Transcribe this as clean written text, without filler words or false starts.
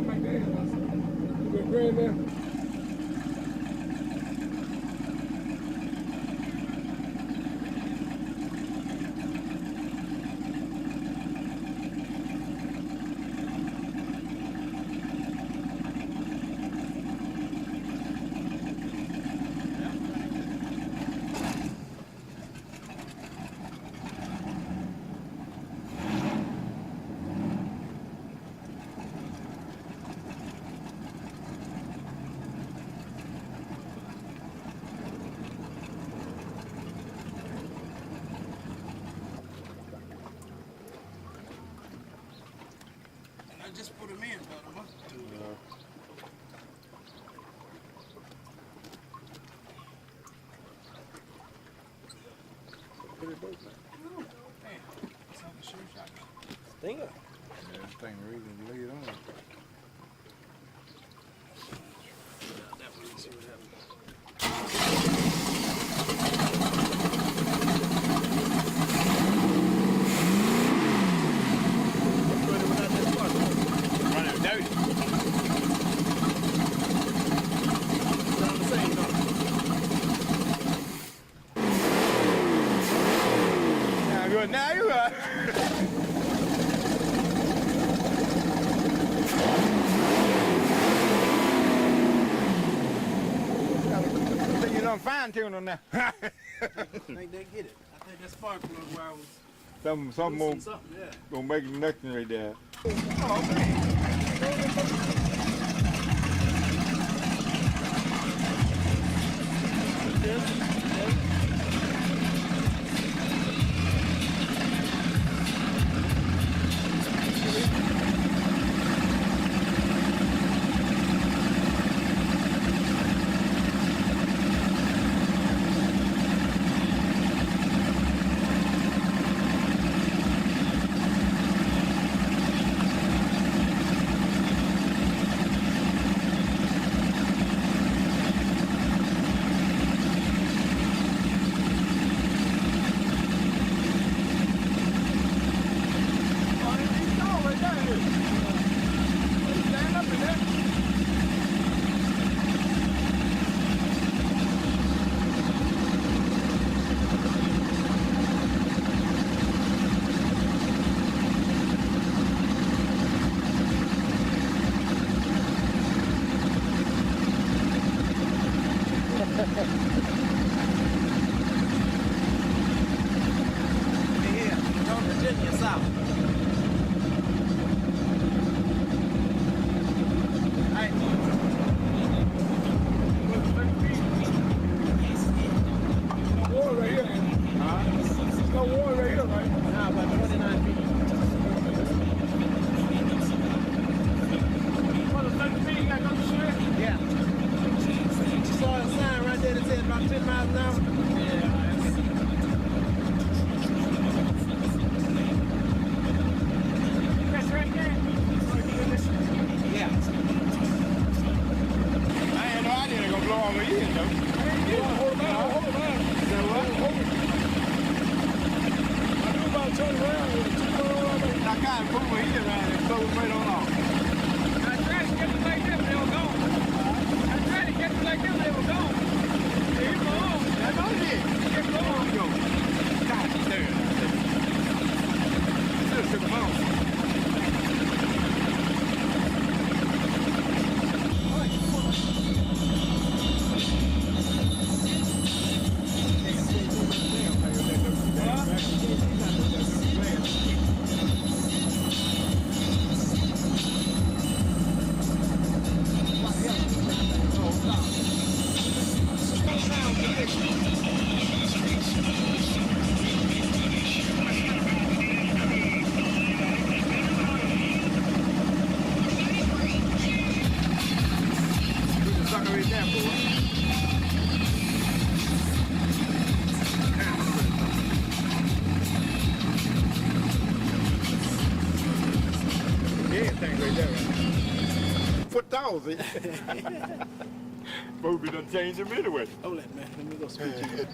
like that. You been green there? I just put them in, huh? Yeah. Put it both, man. Damn, it's on the shoe shop. Stinger. Yeah, this thing really laid on. That one, see what happens. Running dirty. Sound the same, though. Now good. Now you are. You don't fine tune on now. I think they get it. I think that spark plug where I was Some more loosening something, yeah. gonna make a connection right there. Here, North Virginia South. Right. Water right here. There's no water right here, right? Now about 29 feet. What, 30 feet? You got to go to shit? Yeah. You saw a sign right there that said about 10 miles an hour? Yeah. That's right there. Yeah. I ain't no idea they're gonna blow on me in though. Hold on. Is that what? I do about turn around. I can't move my head around and blow right on off. I tried to get it like this, they were gone. I tried to get it like this, they were gone. They were gone. That's all it is. Kept going. Go. God damn. Just took them off. Everything right there. Foot tall, see? Booby done changed him anyway. Hold that, man. Let me go speak to you.